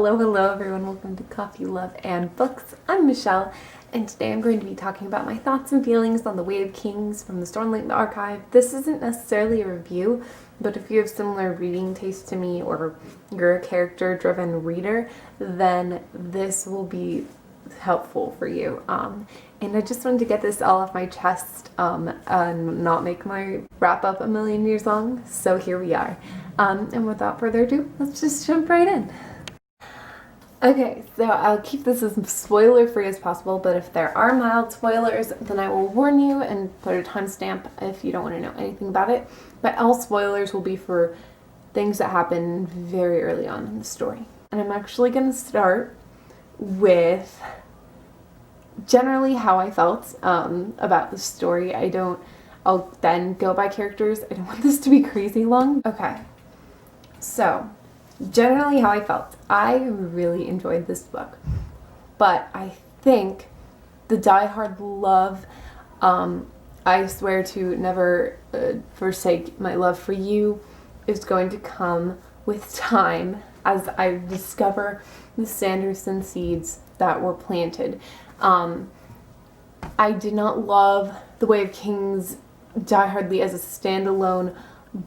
Hello everyone, welcome to Coffee, Love, and Books. I'm Michelle, and today I'm going to be talking about my thoughts and feelings on The Way of Kings from the Stormlight Archive. This isn't necessarily a review, but if you have similar reading taste to me or you're a character-driven reader, then this will be helpful for you. And I just wanted to get this all off my chest and not make my wrap-up a million years long, so here we are. And without further ado, let's just jump right in. Okay, so I'll keep this as spoiler-free as possible, but if there are mild spoilers, then I will warn you and put a timestamp if you don't want to know anything about it. But all spoilers will be for things that happen very early on in the story. And I'm actually going to start with generally how I felt about the story. I'll then go by characters. I don't want this to be crazy long. Okay, so generally how I felt. I really enjoyed this book, but I think the diehard love, I swear to never forsake my love for you, is going to come with time as I discover the Sanderson seeds that were planted. I did not love The Way of Kings diehardly as a standalone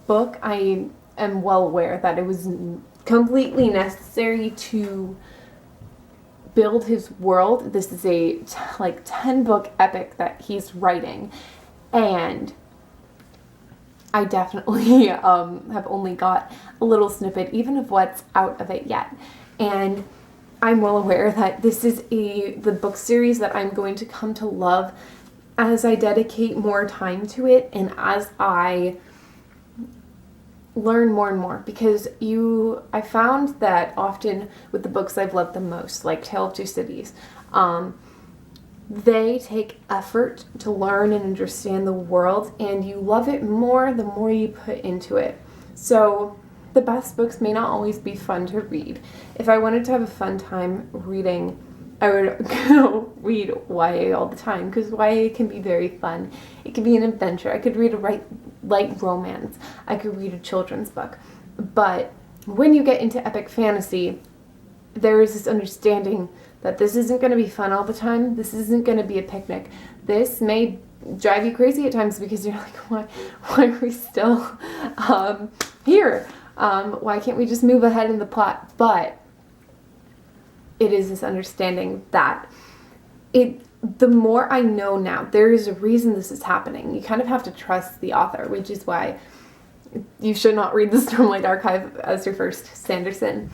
book. I am well aware that it was completely necessary to build his world. This is a 10-book epic that he's writing, and I definitely have only got a little snippet even of what's out of it yet, and I'm well aware that this is the book series that I'm going to come to love as I dedicate more time to it and as I learn more and more, because I found that often with the books I've loved the most, like Tale of Two Cities, they take effort to learn and understand the world, and you love it more the more you put into it. So the best books may not always be fun to read. If I wanted to have a fun time reading, I would go read YA all the time, because YA can be very fun. It can be an adventure. I could read a light romance. I could read a children's book. But when you get into epic fantasy, there is this understanding that this isn't going to be fun all the time. This isn't going to be a picnic. This may drive you crazy at times because you're like, why are we still here? Why can't we just move ahead in the plot? But it is this understanding that the more I know now, there is a reason this is happening. You kind of have to trust the author, which is why you should not read the Stormlight Archive as your first Sanderson.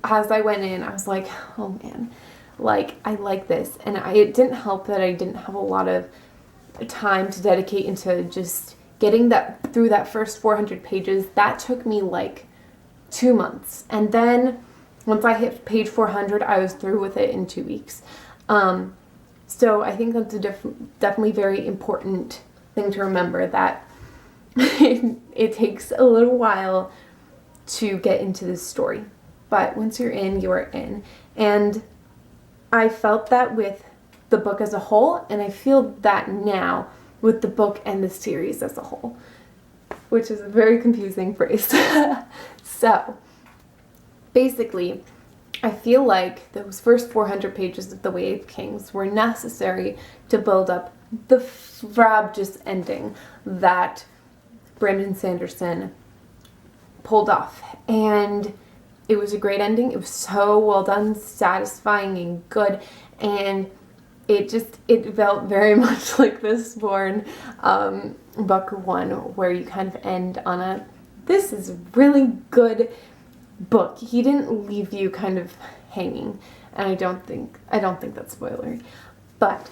As I went in, I was like, oh man, I like this. And it didn't help that I didn't have a lot of time to dedicate into just getting through that first 400 pages. That took me 2 months. And then once I hit page 400, I was through with it in 2 weeks. So I think that's a definitely very important thing to remember, that it takes a little while to get into this story. But once you're in, you are in. And I felt that with the book as a whole, and I feel that now with the book and the series as a whole, which is a very confusing phrase. So basically, I feel like those first 400 pages of The Way of Kings were necessary to build up the frabjous ending that Brandon Sanderson pulled off. And it was a great ending. It was so well done, satisfying, and good. And it felt very much like the Mistborn book one, where you kind of end on this is a really good book. He didn't leave you kind of hanging, and I don't think that's spoilery. But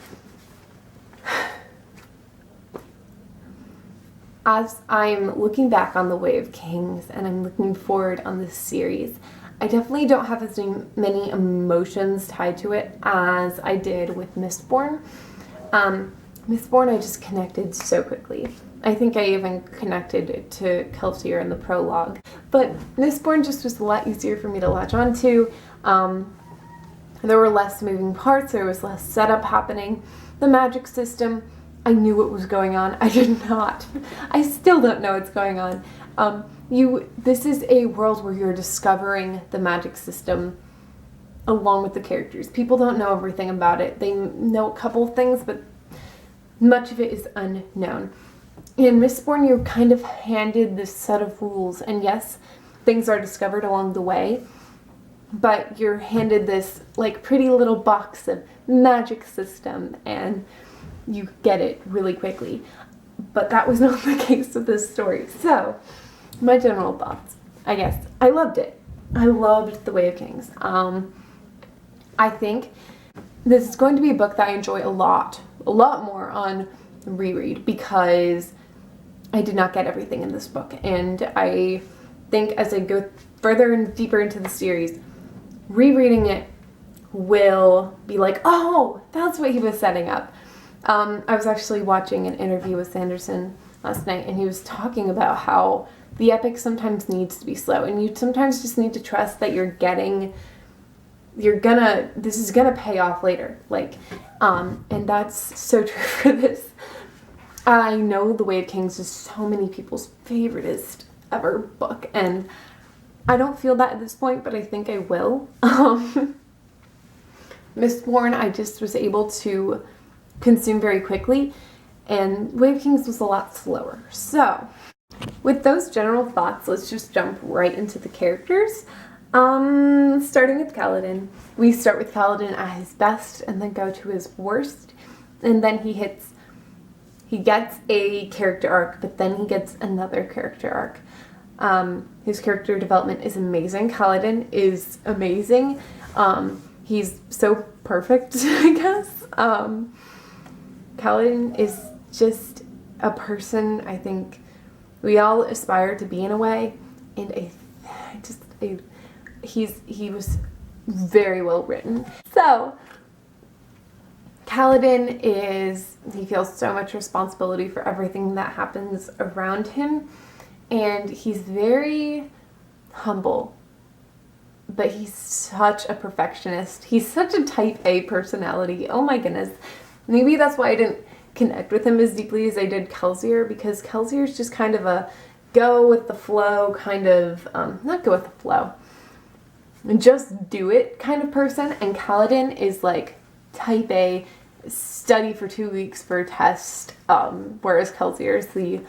as I'm looking back on The Way of Kings and I'm looking forward on this series, I definitely don't have as many emotions tied to it as I did with Mistborn. Mistborn I just connected so quickly. I think I even connected to Kelsier in the prologue. But Mistborn just was a lot easier for me to latch onto. There were less moving parts, there was less setup happening. The magic system, I knew what was going on. I did not. I still don't know what's going on. This is a world where you're discovering the magic system along with the characters. People don't know everything about it. They know a couple of things, but much of it is unknown. In Mistborn, you're kind of handed this set of rules, and yes, things are discovered along the way, but you're handed this like pretty little box of magic system, and you get it really quickly. But that was not the case with this story. So, my general thoughts, I guess. I loved it. I loved The Way of Kings. I think this is going to be a book that I enjoy a lot more on reread, because I did not get everything in this book. And I think as I go further and deeper into the series, rereading it will be like, oh, that's what he was setting up. I was actually watching an interview with Sanderson last night, and he was talking about how the epic sometimes needs to be slow, and you sometimes just need to trust that this is gonna pay off later. And that's so true for this. I know The Way of Kings is so many people's favoriteest ever book, and I don't feel that at this point, but I think I will. Mistborn, I just was able to consume very quickly, and Way of Kings was a lot slower. So, with those general thoughts, let's just jump right into the characters. Starting with Kaladin. We start with Kaladin at his best and then go to his worst, and then he gets a character arc, but then he gets another character arc. His character development is amazing. Kaladin is amazing. He's so perfect, I guess. Kaladin is just a person I think we all aspire to be in a way, and he was very well written. So Kaladin he feels so much responsibility for everything that happens around him, and he's very humble, but he's such a perfectionist. He's such a type A personality. Oh my goodness. Maybe that's why I didn't connect with him as deeply as I did Kelsier, because Kelsier's just kind of a go with the flow kind of, not go with the flow, just do it kind of person, and Kaladin is like type A, study for 2 weeks for a test, whereas Kelsier is the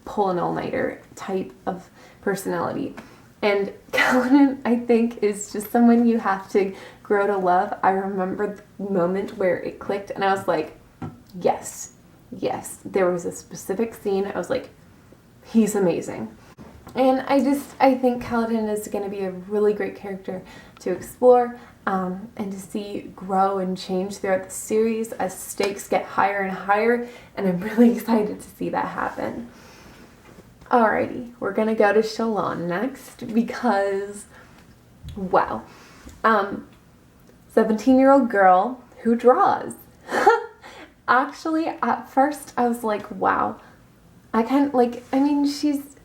pull an all-nighter type of personality. And Kaladin, I think, is just someone you have to grow to love. I remember the moment where it clicked, and I was like, yes. There was a specific scene, I was like, he's amazing. And I think Kaladin is going to be a really great character to explore, and to see grow and change throughout the series as stakes get higher and higher, and I'm really excited to see that happen. Alrighty, we're going to go to Shallan next, because, wow. 17-year-old girl who draws. Actually, at first I was like, wow.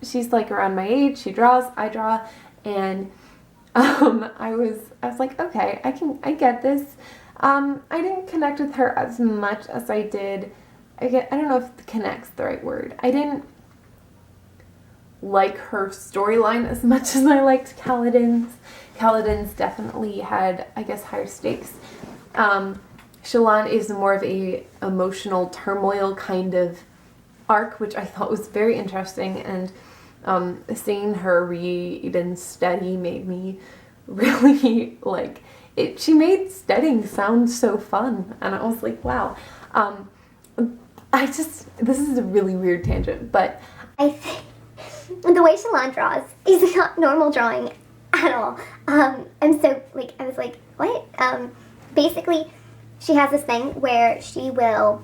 She's like around my age, she draws, I draw, and I was like, okay, I get this. I didn't connect with her as much as I did, I don't know if connect's the right word. I didn't like her storyline as much as I liked Kaladin's. Kaladin's definitely had, I guess, higher stakes. Shallan is more of a emotional turmoil kind of arc, which I thought was very interesting, and seeing her read and study made me really like it. She made studying sound so fun, and I was like, wow. This is a really weird tangent, but I think the way Shallan draws is not normal drawing at all. And so, I was like, what? Basically, she has this thing where she will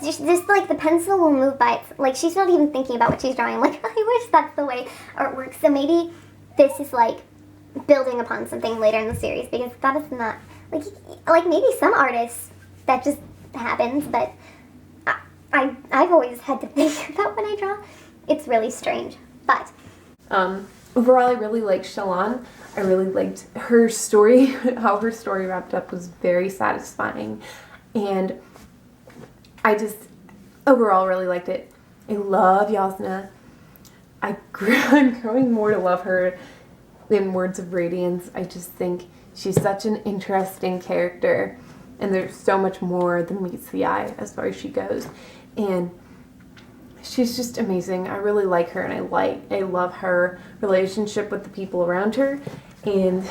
just the pencil will move by it. She's not even thinking about what she's drawing. I'm like, I wish that's the way art works. So maybe this is building upon something later in the series, because that is not maybe some artists that just happens, but I've always had to think about when I draw. It's really strange, but overall, I really liked Shallan. I really liked her story. How her story wrapped up was very satisfying, and I just overall really liked it. I love Jasnah. I'm growing more to love her in Words of Radiance. I just think she's such an interesting character, and there's so much more than meets the eye as far as she goes. And she's just amazing. I really like her, and I love her relationship with the people around her, and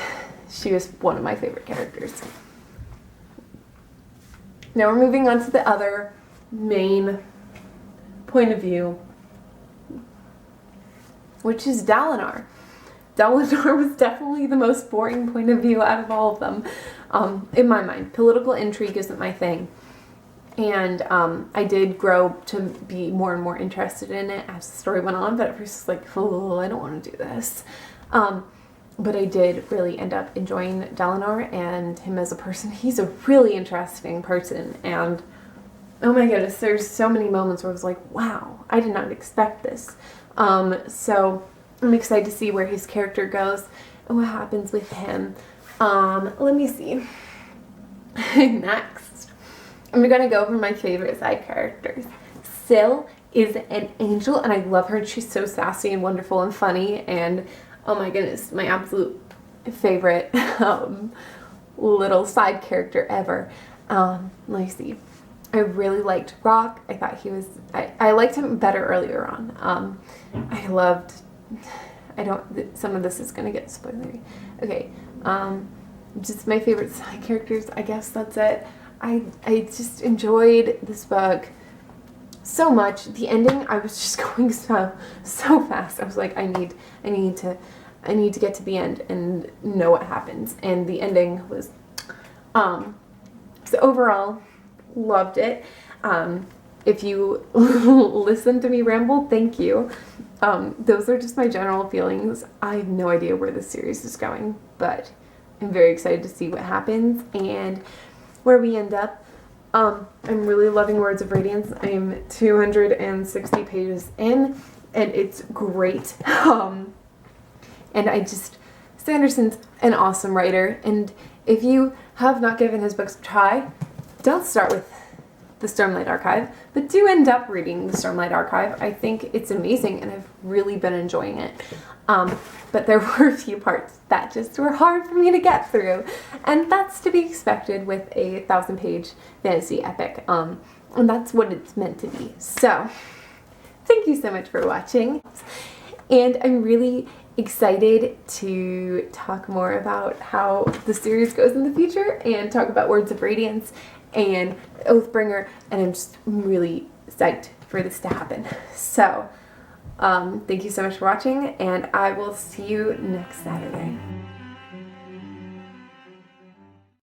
she was one of my favorite characters. Now we're moving on to the other main point of view, which is Dalinar. Dalinar was definitely the most boring point of view out of all of them, in my mind. Political intrigue isn't my thing. And I did grow to be more and more interested in it as the story went on, but at first it's like, oh, I don't want to do this. But I did really end up enjoying Dalinar and him as a person. He's a really interesting person, and oh my goodness, there's so many moments where I was like, wow, I did not expect this. So I'm excited to see where his character goes and what happens with him. Let me see. Next, I'm gonna go over my favorite side characters. Syl is an angel, and I love her. She's so sassy and wonderful and funny, and oh my goodness, my absolute favorite little side character ever. Let me see. I really liked Rock. I thought he was, I liked him better earlier on. I loved, some of this is going to get spoilery. Okay, just my favorite side characters, I guess that's it. I just enjoyed this book so much. The ending, I was just going so fast. I was like, I need to get to the end and know what happens. And the ending was, so overall, loved it. If you listen to me ramble, thank you. Those are just my general feelings. I have no idea where this series is going, but I'm very excited to see what happens and where we end up. I'm really loving Words of Radiance. I'm 260 pages in, and it's great. And Sanderson's an awesome writer, and if you have not given his books a try, don't start with the Stormlight Archive, but do end up reading the Stormlight Archive. I think it's amazing, and I've really been enjoying it. But there were a few parts that just were hard for me to get through, and that's to be expected with a 1,000-page fantasy epic. And that's what it's meant to be. So, thank you so much for watching, and I'm really excited to talk more about how the series goes in the future and talk about Words of Radiance and Oathbringer, and I'm just really psyched for this to happen. So, thank you so much for watching, and I will see you next Saturday.